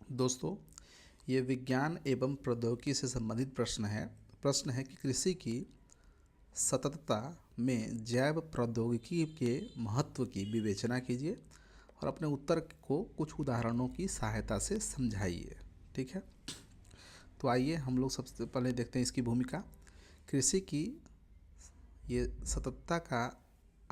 दोस्तों, ये विज्ञान एवं प्रौद्योगिकी से संबंधित प्रश्न है कि कृषि की सततता में जैव प्रौद्योगिकी के महत्व की विवेचना कीजिए और अपने उत्तर को कुछ उदाहरणों की सहायता से समझाइए। ठीक है, तो आइए हम लोग सबसे पहले देखते हैं इसकी भूमिका। कृषि की ये सततता का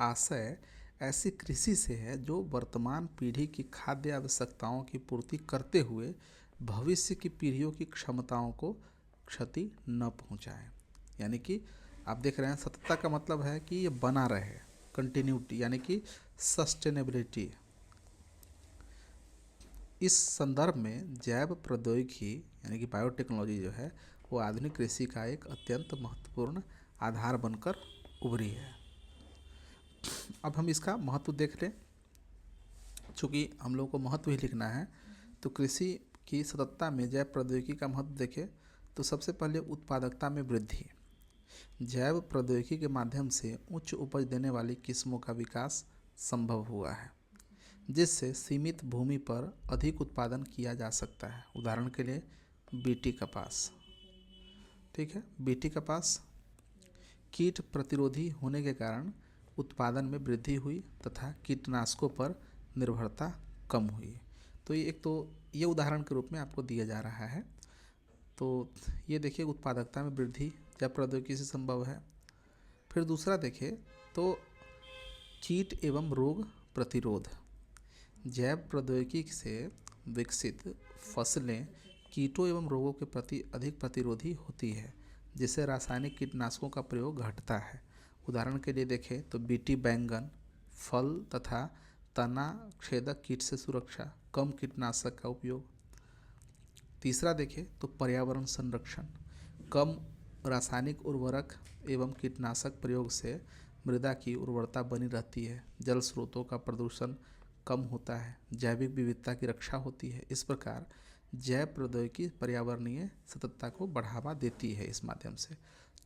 आशय ऐसी कृषि से है जो वर्तमान पीढ़ी की खाद्य आवश्यकताओं की पूर्ति करते हुए भविष्य की पीढ़ियों की क्षमताओं को क्षति न पहुंचाए। यानी कि आप देख रहे हैं, सततता का मतलब है कि ये बना रहे, कंटिन्यूटी यानी कि सस्टेनेबिलिटी। इस संदर्भ में जैव प्रौद्योगिकी यानी कि बायोटेक्नोलॉजी जो है वो आधुनिक कृषि का एक अत्यंत महत्वपूर्ण आधार बनकर उभरी है। अब हम इसका महत्व देख लें। चूँकि हम लोग को महत्व ही लिखना है, तो कृषि की सततता में जैव प्रौद्योगिकी का महत्व देखें तो सबसे पहले उत्पादकता में वृद्धि। जैव प्रौद्योगिकी के माध्यम से उच्च उपज देने वाली किस्मों का विकास संभव हुआ है, जिससे सीमित भूमि पर अधिक उत्पादन किया जा सकता है। उदाहरण के लिए बीटी कपास। ठीक है, बीटी कपास कीट प्रतिरोधी होने के कारण उत्पादन में वृद्धि हुई तथा कीटनाशकों पर निर्भरता कम हुई। तो ये उदाहरण के रूप में आपको दिया जा रहा है। तो ये देखिए, उत्पादकता में वृद्धि जैव प्रौद्योगिकी से संभव है। फिर दूसरा देखें तो कीट एवं रोग प्रतिरोध। जैव प्रौद्योगिकी से विकसित फसलें कीटों एवं रोगों के प्रति अधिक प्रतिरोधी होती है, जिससे रासायनिक कीटनाशकों का प्रयोग घटता है। उदाहरण के लिए देखें तो बीटी बैंगन, फल तथा तना छेदक कीट से सुरक्षा, कम कीटनाशक का उपयोग। तीसरा देखें तो पर्यावरण संरक्षण। कम रासायनिक उर्वरक एवं कीटनाशक प्रयोग से मृदा की उर्वरता बनी रहती है, जल स्रोतों का प्रदूषण कम होता है, जैविक विविधता की रक्षा होती है। इस प्रकार जैव प्रौद्योगिकी पर्यावरणीय सततता को बढ़ावा देती है इस माध्यम से।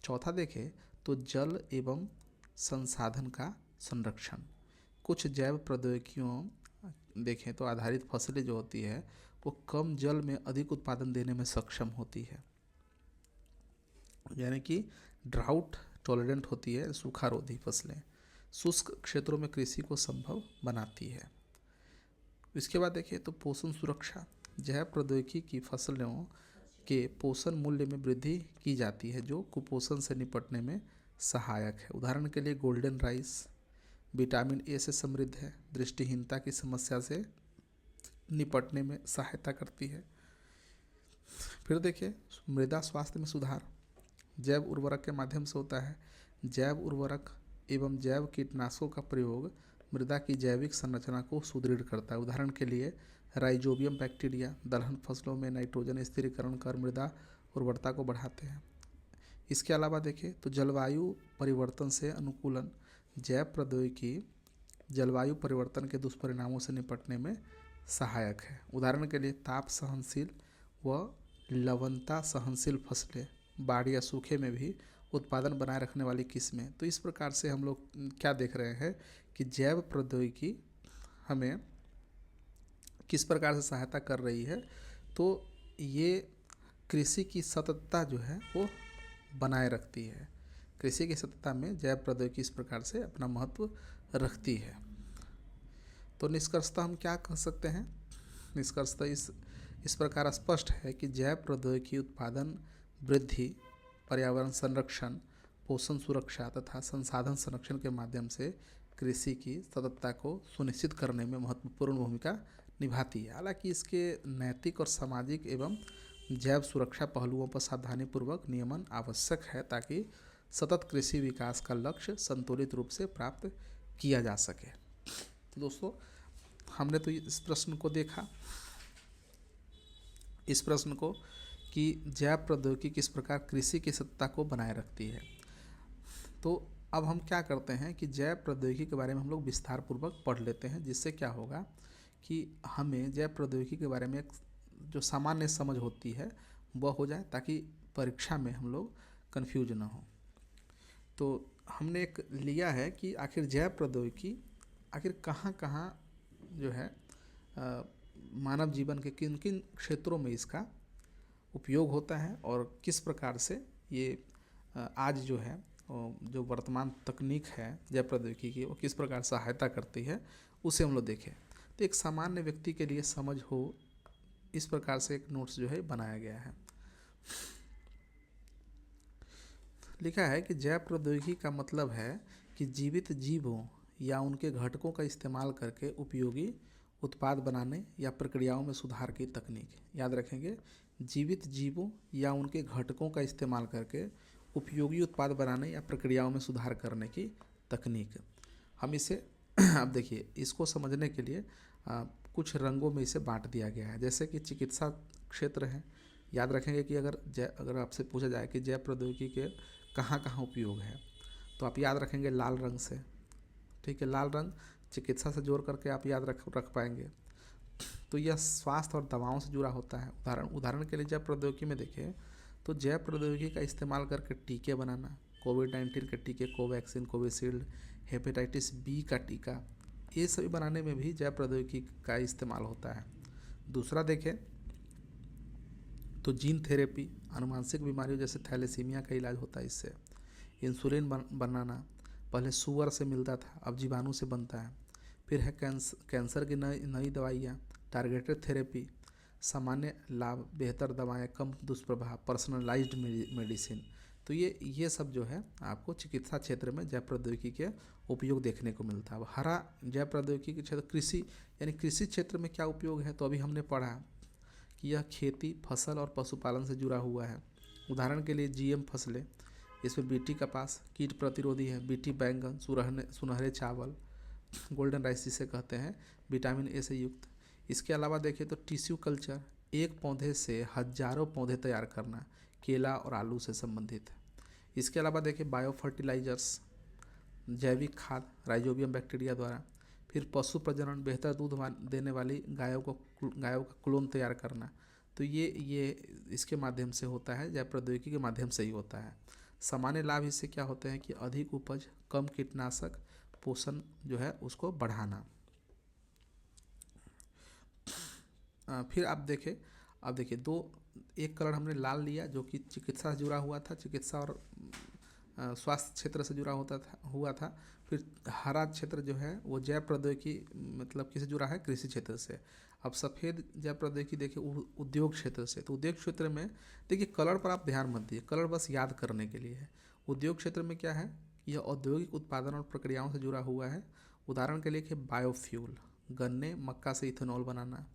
चौथा देखें तो जल एवं संसाधन का संरक्षण। कुछ जैव प्रौद्योगिकियों देखें तो आधारित फसलें जो होती है वो कम जल में अधिक उत्पादन देने में सक्षम होती है, यानी कि ड्राउट टॉलरेंट होती है, सूखा रोधी फसलें शुष्क क्षेत्रों में कृषि को संभव बनाती है। इसके बाद देखें तो पोषण सुरक्षा। जैव प्रौद्योगिकी की फसलों के पोषण मूल्य में वृद्धि की जाती है, जो कुपोषण से निपटने में सहायक है। उदाहरण के लिए गोल्डन राइस विटामिन ए से समृद्ध है, दृष्टिहीनता की समस्या से निपटने में सहायता करती है। फिर देखिए मृदा स्वास्थ्य में सुधार जैव उर्वरक के माध्यम से होता है। जैव उर्वरक एवं जैव कीटनाशकों का प्रयोग मृदा की जैविक संरचना को सुदृढ़ करता है। उदाहरण के लिए राइजोबियम बैक्टीरिया दलहन फसलों में नाइट्रोजन स्थिरीकरण कर मृदा उर्वरता को बढ़ाते हैं। इसके अलावा देखें तो जलवायु परिवर्तन से अनुकूलन। जैव प्रौद्योगिकी जलवायु परिवर्तन के दुष्परिणामों से निपटने में सहायक है। उदाहरण के लिए ताप सहनशील व लवणता सहनशील फसलें, बाढ़ या सूखे में भी उत्पादन बनाए रखने वाली किस्में। तो इस प्रकार से हम लोग क्या देख रहे हैं कि जैव प्रौद्योगिकी हमें किस प्रकार से सहायता कर रही है। तो ये कृषि की सततता जो है वो बनाए रखती है। कृषि की सततता में जैव प्रौद्योगिकी इस प्रकार से अपना महत्व रखती है। तो निष्कर्षतः हम क्या कह सकते हैं? निष्कर्षतः इस प्रकार स्पष्ट है कि जैव प्रौद्योगिकी उत्पादन वृद्धि, पर्यावरण संरक्षण, पोषण सुरक्षा तथा संसाधन संरक्षण के माध्यम से कृषि की सततता को सुनिश्चित करने में महत्वपूर्ण भूमिका निभाती है। हालांकि इसके नैतिक और सामाजिक एवं जैव सुरक्षा पहलुओं पर सावधानीपूर्वक नियमन आवश्यक है, ताकि सतत कृषि विकास का लक्ष्य संतुलित रूप से प्राप्त किया जा सके। तो दोस्तों, हमने तो इस प्रश्न को देखा, इस प्रश्न को कि जैव प्रौद्योगिकी किस प्रकार कृषि की सततता को बनाए रखती है। तो अब हम क्या करते हैं कि जैव प्रौद्योगिकी के बारे में हम लोग विस्तार पूर्वक पढ़ लेते हैं, जिससे क्या होगा कि हमें जैव प्रौद्योगिकी के बारे में एक जो सामान्य समझ होती है वह हो जाए, ताकि परीक्षा में हम लोग कन्फ्यूज ना हो। तो हमने एक लिया है कि आखिर जैव प्रौद्योगिकी आखिर कहाँ कहाँ जो है मानव जीवन के किन किन क्षेत्रों में इसका उपयोग होता है और किस प्रकार से ये आज जो है जो वर्तमान तकनीक है जैव प्रौद्योगिकी की वो किस प्रकार सहायता करती है, उसे हम लोग देखें। तो एक सामान्य व्यक्ति के लिए समझ हो इस प्रकार से एक नोट्स जो है बनाया गया है। लिखा है कि जैव प्रौद्योगिकी का मतलब है कि जीवित जीवों या उनके घटकों का इस्तेमाल करके उपयोगी उत्पाद बनाने या प्रक्रियाओं में सुधार की तकनीक। याद रखेंगे, जीवित जीवों या उनके घटकों का इस्तेमाल करके उपयोगी उत्पाद बनाने या प्रक्रियाओं में सुधार करने की तकनीक। हम इसे अब देखिए, इसको समझने के लिए कुछ रंगों में इसे बांट दिया गया है। जैसे कि चिकित्सा क्षेत्र है, याद रखेंगे कि अगर आपसे पूछा जाए कि जैव प्रौद्योगिकी के कहाँ कहाँ उपयोग है, तो आप याद रखेंगे लाल रंग से। ठीक है, लाल रंग चिकित्सा से जोड़ करके आप याद रख पाएंगे। तो यह स्वास्थ्य और दवाओं से जुड़ा होता है। उदाहरण के लिए जैव प्रौद्योगिकी में देखें तो जैव प्रौद्योगिकी का इस्तेमाल करके टीके बनाना, कोविड-19 के टीके, कोवैक्सीन, कोविशील्ड, हेपेटाइटिस बी का टीका, ये सभी बनाने में भी जैव प्रौद्योगिकी का इस्तेमाल होता है। दूसरा देखें तो जीन थेरेपी, आनुवंशिक बीमारियों जैसे थैलेसीमिया का इलाज होता है इससे। इंसुलिन बनाना, पहले सुअर से मिलता था, अब जीवाणु से बनता है। फिर है कैंसर की नई दवाइयाँ, टारगेटेड थेरेपी, सामान्य लाभ, बेहतर दवाएं, कम दुष्प्रभाव, पर्सनलाइज्ड मेडिसिन। तो ये सब जो है आपको चिकित्सा क्षेत्र में जैव प्रौद्योगिकी के उपयोग देखने को मिलता है। अब हरा जैव प्रौद्योगिकी के क्षेत्र कृषि, यानी कृषि क्षेत्र में क्या उपयोग है, तो अभी हमने पढ़ा कि यह खेती, फसल और पशुपालन से जुड़ा हुआ है। उदाहरण के लिए जीएम फसलें, इसमें बीटी कपास कीट प्रतिरोधी है, बीटी बैंगन, सुनहरे चावल, गोल्डन राइस जिसे कहते हैं, विटामिन ए से युक्त। इसके अलावा देखें तो टिश्यू कल्चर, एक पौधे से हजारों पौधे तैयार करना, केला और आलू से संबंधित है। इसके अलावा देखें बायो फर्टिलाइजर्स, जैविक खाद, राइजोबियम बैक्टीरिया द्वारा। फिर पशु प्रजनन, बेहतर दूध देने वाली गायों का क्लोन तैयार करना। तो ये इसके माध्यम से होता है, जैव प्रौद्योगिकी के माध्यम से ही होता है। सामान्य लाभ इससे क्या होते हैं कि अधिक उपज, कम कीटनाशक, पोषण जो है उसको बढ़ाना। फिर आप देखें, अब देखिए एक कलर हमने लाल लिया जो कि चिकित्सा से जुड़ा हुआ था, चिकित्सा और स्वास्थ्य क्षेत्र से जुड़ा हुआ था। फिर हरा क्षेत्र जो है वो जैव प्रौद्योगिकी मतलब किससे जुड़ा है, कृषि क्षेत्र से। अब सफ़ेद जैव प्रौद्योगिकी देखिए उद्योग क्षेत्र से। तो उद्योग क्षेत्र में देखिए कलर पर आप ध्यान मत दीजिए, कलर बस याद करने के लिए है। उद्योग क्षेत्र में क्या है, यह औद्योगिक उत्पादन और प्रक्रियाओं से जुड़ा हुआ है। उदाहरण के लिए कि बायोफ्यूल, गन्ने मक्का से इथेनॉल बनाना।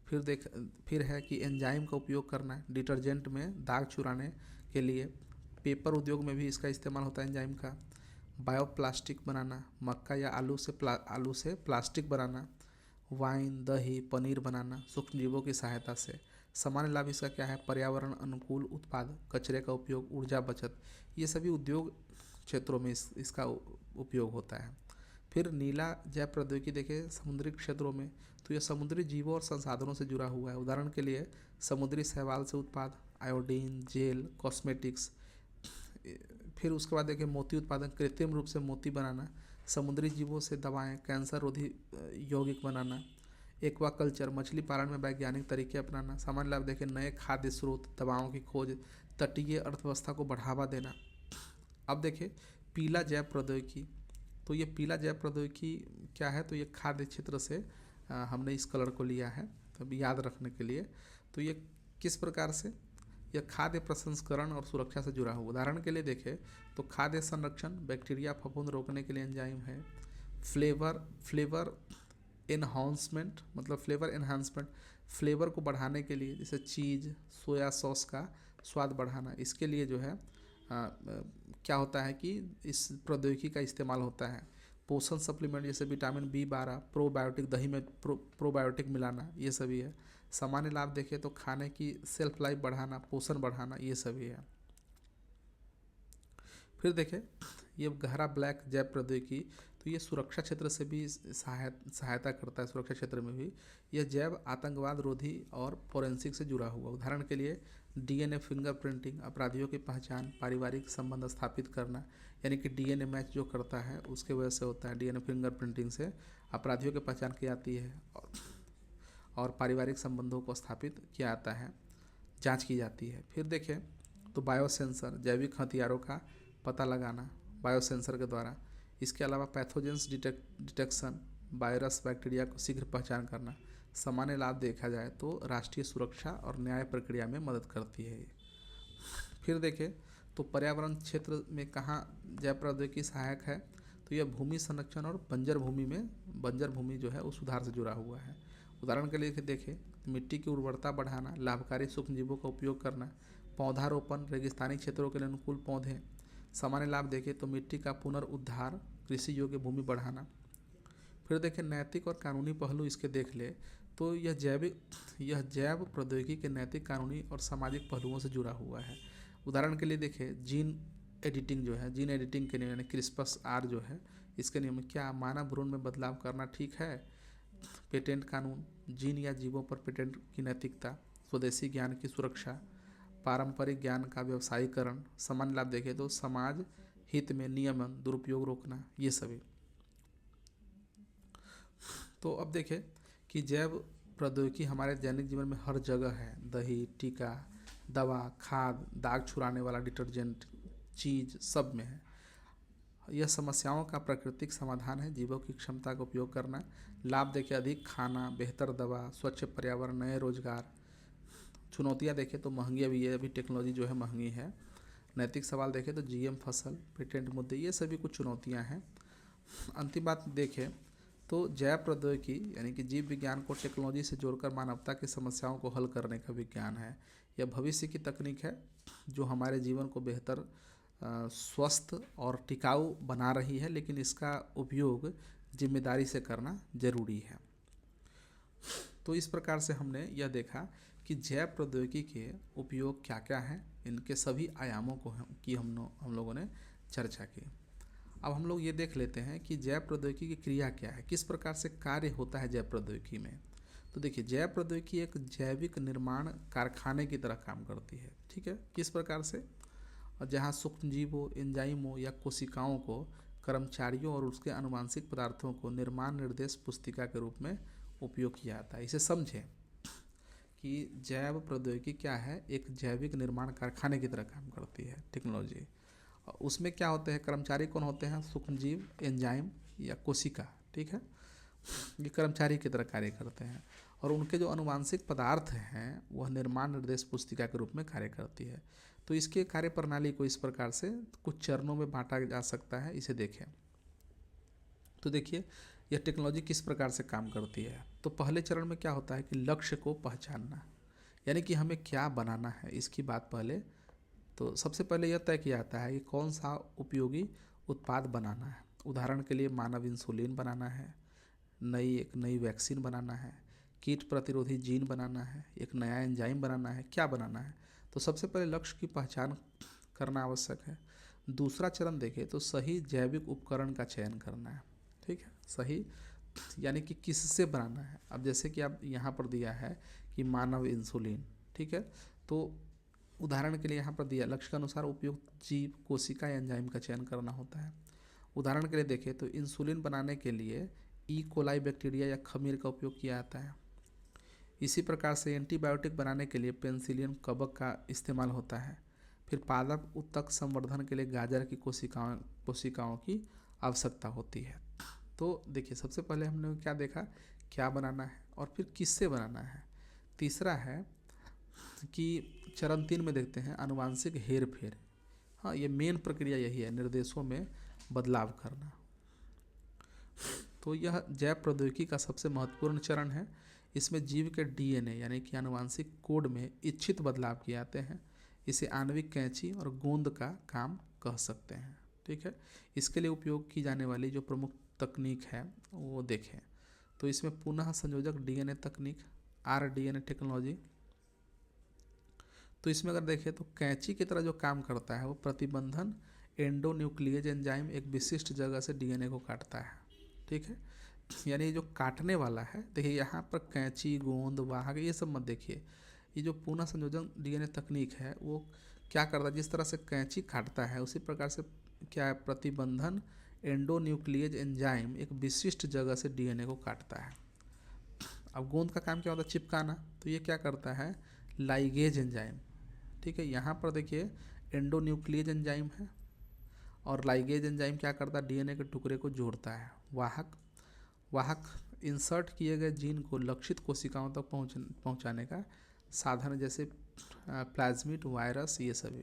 फिर है कि एंजाइम का उपयोग करना, डिटर्जेंट में दाग छुड़ाने के लिए। पेपर उद्योग में भी इसका इस्तेमाल होता है एंजाइम का। बायोप्लास्टिक बनाना, मक्का या आलू से प्लास्टिक बनाना। वाइन, दही, पनीर बनाना सूक्ष्म जीवों की सहायता से। सामान्य लाभ इसका क्या है, पर्यावरण अनुकूल उत्पाद, कचरे का उपयोग, ऊर्जा बचत। ये सभी उद्योग क्षेत्रों में इसका उपयोग होता है। फिर नीला जैव प्रौद्योगिकी देखें समुद्री क्षेत्रों में, तो यह समुद्री जीवों और संसाधनों से जुड़ा हुआ है। उदाहरण के लिए समुद्री शैवाल से उत्पाद, आयोडीन, जेल, कॉस्मेटिक्स। फिर उसके बाद देखें मोती उत्पादन, कृत्रिम रूप से मोती बनाना। समुद्री जीवों से दवाएं, कैंसर रोधी यौगिक बनाना। एक्वाकल्चर, मछली पालन में वैज्ञानिक तरीके अपनाना। सामान्य लाभ देखें नए खाद्य स्रोत, दवाओं की खोज, तटीय अर्थव्यवस्था को बढ़ावा देना। अब देखें पीला जैव प्रौद्योगिकी, तो ये पीला जैव प्रौद्योगिकी क्या है, तो ये खाद्य क्षेत्र से हमने इस कलर को लिया है तो याद रखने के लिए। तो ये किस प्रकार से, यह खाद्य प्रसंस्करण और सुरक्षा से जुड़ा हुआ। उदाहरण के लिए देखें तो खाद्य संरक्षण, बैक्टीरिया फफूंद रोकने के लिए एंजाइम है। फ्लेवर एनहांसमेंट, मतलब फ्लेवर एनहांसमेंट, फ्लेवर को बढ़ाने के लिए, जैसे चीज़, सोया सॉस का स्वाद बढ़ाना। इसके लिए जो है क्या होता है कि इस प्रौद्योगिकी का इस्तेमाल होता है। पोषण सप्लीमेंट जैसे विटामिन B12, प्रोबायोटिक, दही में प्रोबायोटिक मिलाना, ये सभी है। सामान्य लाभ देखें तो खाने की सेल्फ लाइफ बढ़ाना, पोषण बढ़ाना, ये सभी है। फिर देखें ये गहरा ब्लैक जैव प्रौद्योगिकी, तो ये सुरक्षा क्षेत्र से भी सहायता करता है। सुरक्षा क्षेत्र में भी यह जैव आतंकवाद रोधी और फोरेंसिक से जुड़ा हुआ। उदाहरण के लिए DNA फिंगरप्रिंटिंग, अपराधियों की पहचान, पारिवारिक संबंध स्थापित करना, यानी कि DNA मैच जो करता है उसके वजह से होता है। DNA फिंगरप्रिंटिंग से अपराधियों की पहचान की जाती है। और पारिवारिक संबंधों को स्थापित किया जाता है, जांच की जाती है। फिर देखें तो बायोसेंसर, जैविक हथियारों का पता लगाना बायोसेंसर के द्वारा। इसके अलावा पैथोजेंस डिटेक्शन, वायरस बैक्टीरिया को शीघ्र पहचान करना। सामान्य लाभ देखा जाए तो राष्ट्रीय सुरक्षा और न्याय प्रक्रिया में मदद करती है ये। फिर देखें तो पर्यावरण क्षेत्र में कहाँ जैव प्रौद्योगिकी सहायक है, तो यह भूमि संरक्षण और बंजर भूमि जो है उस सुधार से जुड़ा हुआ है। उदाहरण के लिए देखें, मिट्टी की उर्वरता बढ़ाना, लाभकारी सूक्ष्मजीवों का उपयोग करना, पौधारोपण, रेगिस्तानी क्षेत्रों के लिए अनुकूल पौधे। सामान्य लाभ देखें तो मिट्टी का पुनर्उद्धार, कृषि योग्य भूमि बढ़ाना। फिर देखें नैतिक और कानूनी पहलू इसके देख ले तो यह जैव प्रौद्योगिकी के नैतिक, कानूनी और सामाजिक पहलुओं से जुड़ा हुआ है। उदाहरण के लिए देखें जीन एडिटिंग के नियम यानी CRISPR जो है, इसके नियम में क्या मानव भ्रूण में बदलाव करना ठीक है। पेटेंट कानून, जीन या जीवों पर पेटेंट की नैतिकता, स्वदेशी ज्ञान की सुरक्षा, पारंपरिक ज्ञान का व्यवसायीकरण। सामान्य लाभ देखें तो समाज हित में नियमन, दुरुपयोग रोकना, ये सभी। तो अब देखें कि जैव प्रौद्योगिकी हमारे दैनिक जीवन में हर जगह है। दही, टीका, दवा, खाद, दाग छुड़ाने वाला डिटर्जेंट, चीज सब में है। यह समस्याओं का प्राकृतिक समाधान है, जीवों की क्षमता का उपयोग करना। लाभ देखें अधिक खाना, बेहतर दवा, स्वच्छ पर्यावरण, नए रोजगार। चुनौतियाँ देखें तो महंगी अभी टेक्नोलॉजी जो है महंगी है। नैतिक सवाल देखें तो GM फसल, पेटेंट मुद्दे, ये सभी कुछ चुनौतियाँ हैं। अंतिम बात देखें तो जैव प्रौद्योगिकी यानी कि जीव विज्ञान को टेक्नोलॉजी से जोड़कर मानवता की समस्याओं को हल करने का विज्ञान है। यह भविष्य की तकनीक है जो हमारे जीवन को बेहतर, स्वस्थ और टिकाऊ बना रही है, लेकिन इसका उपयोग जिम्मेदारी से करना जरूरी है। तो इस प्रकार से हमने यह देखा कि जैव प्रौद्योगिकी के उपयोग क्या क्या हैं, इनके सभी आयामों को हम लोगों ने चर्चा की। अब हम लोग ये देख लेते हैं कि जैव प्रौद्योगिकी की क्रिया क्या है, किस प्रकार से कार्य होता है जैव प्रौद्योगिकी में। तो देखिए जैव प्रौद्योगिकी एक जैविक निर्माण कारखाने की तरह काम करती है। ठीक है, किस प्रकार से, और जहाँ सूक्ष्मजीवों, एंजाइमों या कोशिकाओं को, कर्मचारियों और उसके आनुवांशिक पदार्थों को निर्माण निर्देश पुस्तिका के रूप में उपयोग किया जाता है। इसे समझें कि जैव प्रौद्योगिकी क्या है, एक जैविक निर्माण कारखाने की तरह काम करती है टेक्नोलॉजी। और उसमें क्या होते हैं, कर्मचारी कौन होते हैं, सूक्ष्मजीव, एंजाइम या कोशिका। ठीक है, ये कर्मचारी की तरह कार्य करते हैं और उनके जो आनुवांशिक पदार्थ हैं वह निर्माण निर्देश पुस्तिका के रूप में कार्य करती है। तो इसके कार्य प्रणाली को इस प्रकार से कुछ चरणों में बांटा जा सकता है, इसे देखें। तो देखिए यह टेक्नोलॉजी किस प्रकार से काम करती है। तो पहले चरण में क्या होता है कि लक्ष्य को पहचानना, यानी कि हमें क्या बनाना है इसकी बात पहले। तो सबसे पहले यह तय किया जाता है कि कौन सा उपयोगी उत्पाद बनाना है। उदाहरण के लिए मानव इंसुलिन बनाना है, एक नई वैक्सीन बनाना है, कीट प्रतिरोधी जीन बनाना है, एक नया एंजाइम बनाना है, क्या बनाना है। तो सबसे पहले लक्ष्य की पहचान करना आवश्यक है। दूसरा चरण देखें तो सही जैविक उपकरण का चयन करना है। ठीक है, सही यानी कि किससे बनाना है। अब जैसे कि आप यहाँ पर दिया है कि मानव इंसुलिन, ठीक है, तो उदाहरण के लिए यहाँ पर दिया लक्ष्य के अनुसार उपयुक्त जीव, कोशिका या एंजाइम का चयन करना होता है। उदाहरण के लिए देखें तो इंसुलिन बनाने के लिए कोलाई बैक्टीरिया या खमीर का उपयोग किया जाता है। इसी प्रकार से एंटीबायोटिक बनाने के लिए पेनिसिलिन कवक का इस्तेमाल होता है। फिर पादप उत्तक संवर्धन के लिए गाजर की कोशिकाओं की आवश्यकता होती है। तो देखिए सबसे पहले हमने क्या देखा, क्या बनाना है और फिर किससे बनाना है। तीसरा है कि चरण 3 में देखते हैं आनुवांशिक हेर फेर। हाँ, ये मेन प्रक्रिया यही है, निर्देशों में बदलाव करना। तो यह जैव प्रौद्योगिकी का सबसे महत्वपूर्ण चरण है। इसमें जीव के DNA यानी कि आनुवांशिक कोड में इच्छित बदलाव किए जाते हैं। इसे आणविक कैंची और गोंद का काम कह सकते हैं। ठीक है, इसके लिए उपयोग की जाने वाली जो प्रमुख तकनीक है वो देखें। तो इसमें पुनः संयोजक DNA तकनीक, rDNA टेक्नोलॉजी। तो इसमें अगर देखें तो कैंची की तरह जो काम करता है वो प्रतिबंधन एंडोन्यूक्लियेज एंजाइम एक विशिष्ट जगह से DNA को काटता है। ठीक है, यानी जो काटने वाला है, देखिए यहाँ पर कैंची, गोंद, वाहक ये सब मत देखिए। ये जो पुनः संयोजन DNA तकनीक है वो क्या करता है, जिस तरह से कैंची काटता है उसी प्रकार से क्या है, प्रतिबंधन एंडोन्यूक्लियेज एंजाइम एक विशिष्ट जगह से DNA को काटता है। अब गोंद का काम क्या होता है? चिपकाना। तो ये क्या करता है? Ligase enzyme. ठीक है, यहाँ पर देखिए एंडोन्यूक्लियेज एंजाइम है, और लाइगेज एंजाइम क्या करता है? डीएनए के टुकड़े को जोड़ता है। वाहक वाहक इंसर्ट किए गए जीन को लक्षित कोशिकाओं तक पहुंचाने का साधन, जैसे प्लाज्मिड, वायरस, ये सभी।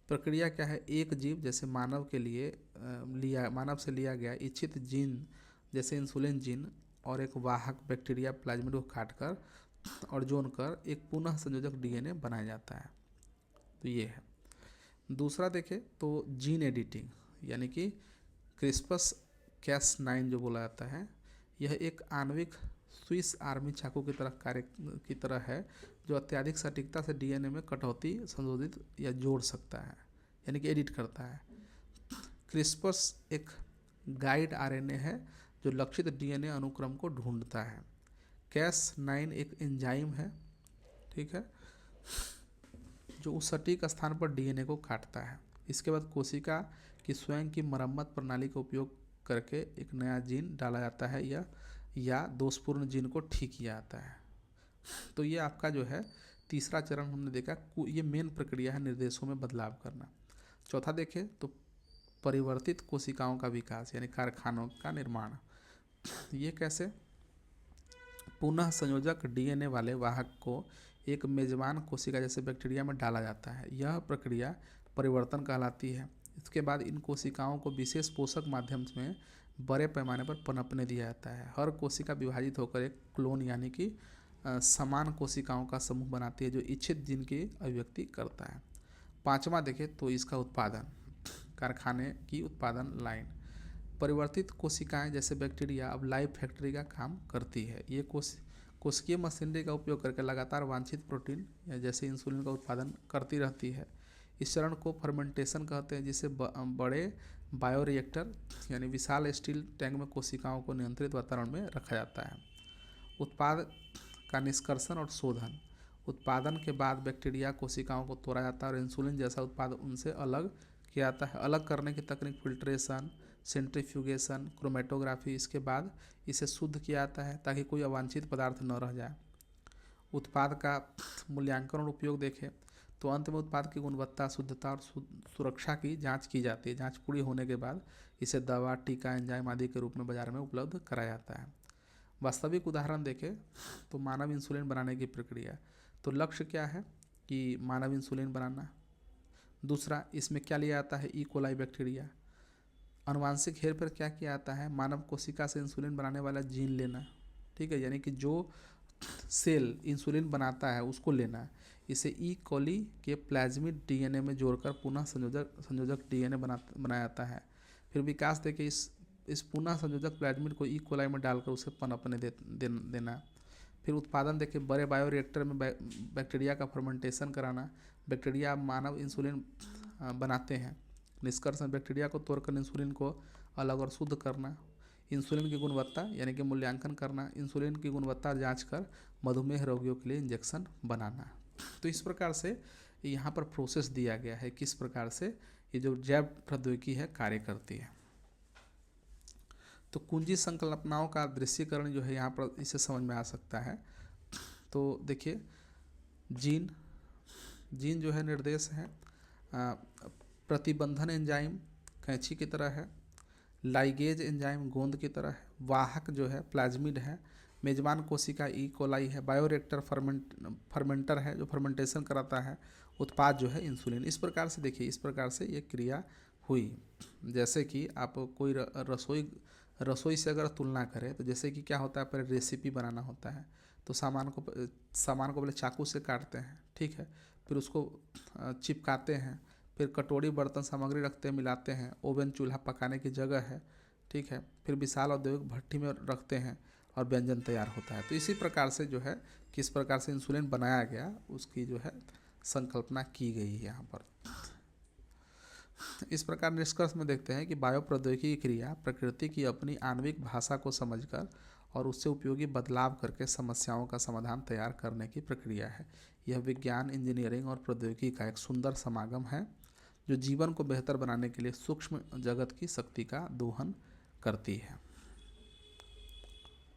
प्रक्रिया क्या है? एक जीव जैसे मानव के लिए मानव से लिया गया इच्छित जीन जैसे इंसुलिन जीन और एक वाहक बैक्टीरिया प्लाज्मिड को काटकर और जोड़कर एक पुनः संयोजक डीएनए बनाया जाता है। तो ये है। दूसरा देखें तो जीन एडिटिंग, यानी कि क्रिस्पस Cas9 जो बोला जाता है, यह एक आणविक स्विस आर्मी चाकू की तरह कार्य की तरह है, जो अत्यधिक सटीकता से डीएनए में कटौती, संशोधित या जोड़ सकता है, यानी कि एडिट करता है। क्रिस्पस एक गाइड आरएनए है जो लक्षित डीएनए अनुक्रम को ढूंढता है। Cas9 एक एंजाइम है, ठीक है, जो उस सटीक स्थान पर डीएनए को काटता है। इसके बाद कोशिका की स्वयं की मरम्मत प्रणाली का उपयोग करके एक नया जीन डाला जाता है या दोषपूर्ण जीन को ठीक किया जाता है। तो ये आपका जो है तीसरा चरण हमने देखा, ये मेन प्रक्रिया है निर्देशों में बदलाव करना। चौथा देखें तो परिवर्तित कोशिकाओं का विकास, यानी कारखानों का निर्माण। ये कैसे? पुनः संयोजक डीएनए वाले वाहक को एक मेजबान कोशिका जैसे बैक्टीरिया में डाला जाता है। यह प्रक्रिया परिवर्तन कहलाती है। इसके बाद इन कोशिकाओं को विशेष पोषक माध्यम में बड़े पैमाने पर पनपने दिया जाता है। हर कोशिका विभाजित होकर एक क्लोन, यानी कि समान कोशिकाओं का समूह बनाती है जो इच्छित जीन की अभिव्यक्ति करता है। पांचवा देखें तो इसका उत्पादन, कारखाने की उत्पादन लाइन। परिवर्तित कोशिकाएं जैसे बैक्टीरिया अब लाइव फैक्ट्री का काम करती है। ये कोशिकीय मशीनरी का उपयोग करके लगातार वांछित प्रोटीन या जैसे इंसुलिन का उत्पादन करती रहती है। इस चरण को फर्मेंटेशन कहते हैं, जिसे बड़े बायोरिएक्टर यानी विशाल स्टील टैंक में कोशिकाओं को नियंत्रित वातावरण में रखा जाता है। उत्पाद का निष्कर्षण और शोधन। उत्पादन के बाद बैक्टीरिया कोशिकाओं को तोड़ा जाता है और इंसुलिन जैसा उत्पाद उनसे अलग किया जाता है। अलग करने की तकनीक फिल्ट्रेशन, सेंट्रीफ्यूगेशन, क्रोमेटोग्राफी। इसके बाद इसे शुद्ध किया जाता है ताकि कोई अवांछित पदार्थ न रह जाए। उत्पाद का मूल्यांकन और उपयोग देखें तो अंत में उत्पाद की गुणवत्ता, शुद्धता और सुरक्षा की जांच की जाती है। जांच पूरी होने के बाद इसे दवा, टीका, एंजाइम आदि के रूप में बाजार में उपलब्ध कराया जाता है। वास्तविक उदाहरण देखें तो मानव इंसुलिन बनाने की प्रक्रिया। तो लक्ष्य क्या है कि मानव इंसुलिन बनाना। दूसरा, इसमें क्या लिया जाता है? E coli bacteria. अनुवांशिक हेरफेर क्या किया जाता है? मानव कोशिका से इंसुलिन बनाने वाला जीन लेना, ठीक है, यानी कि जो सेल इंसुलिन बनाता है उसको लेना। इसे ई कोली के प्लाज्मिड डीएनए में जोड़कर पुनः संयोजक डीएनए बनाया जाता है। फिर विकास देके इस पुनः संयोजक प्लाज्मिड को ई कोलाई में डालकर उसे पनपने देना। फिर उत्पादन देखे बड़े बायोरिएक्टर में बैक्टीरिया का फर्मेंटेशन कराना। बैक्टीरिया मानव इंसुलिन बनाते हैं। निष्कर्षण, बैक्टीरिया को तोड़कर इंसुलिन को अलग और शुद्ध करना। इंसुलिन की गुणवत्ता यानी कि मूल्यांकन करना। इंसुलिन की गुणवत्ता जांच कर मधुमेह रोगियों के लिए इंजेक्शन बनाना। तो इस प्रकार से यहाँ पर प्रोसेस दिया गया है किस प्रकार से ये जो जैव प्रौद्योगिकी है कार्य करती है। तो कुंजी संकल्पनाओं का दृश्यीकरण जो है यहाँ पर इसे समझ में आ सकता है। तो देखिए जीन जो है निर्देश है, प्रतिबंधन एंजाइम कैंची की तरह है, लाइगेज एंजाइम गोंद की तरह है, वाहक जो है प्लाज्मिड है, मेजबान कोशिका ई कोलाई है, बायोरिएक्टर फर्मेंटर है जो फर्मेंटेशन कराता है, उत्पाद जो है इंसुलिन। इस प्रकार से देखिए, इस प्रकार से ये क्रिया हुई। जैसे कि आप कोई रसोई से अगर तुलना करें तो जैसे कि क्या होता है, पहले रेसिपी बनाना होता है तो सामान को पहले चाकू से काटते हैं, ठीक है, फिर उसको चिपकाते हैं, फिर कटोरी बर्तन सामग्री रखते हैं, मिलाते हैं, ओवन चूल्हा पकाने की जगह है, ठीक है, फिर विशाल औद्योगिक भट्टी में रखते हैं और व्यंजन तैयार होता है। तो इसी प्रकार से जो है किस प्रकार से इंसुलिन बनाया गया उसकी जो है संकल्पना की गई है यहाँ पर। इस प्रकार निष्कर्ष में देखते हैं कि बायो प्रौद्योगिकी की क्रिया प्रकृति की अपनी आणविक भाषा को समझकर और उससे उपयोगी बदलाव करके समस्याओं का समाधान तैयार करने की प्रक्रिया है। यह विज्ञान, इंजीनियरिंग और प्रौद्योगिकी का एक सुंदर समागम है जो जीवन को बेहतर बनाने के लिए सूक्ष्म जगत की शक्ति का दोहन करती है।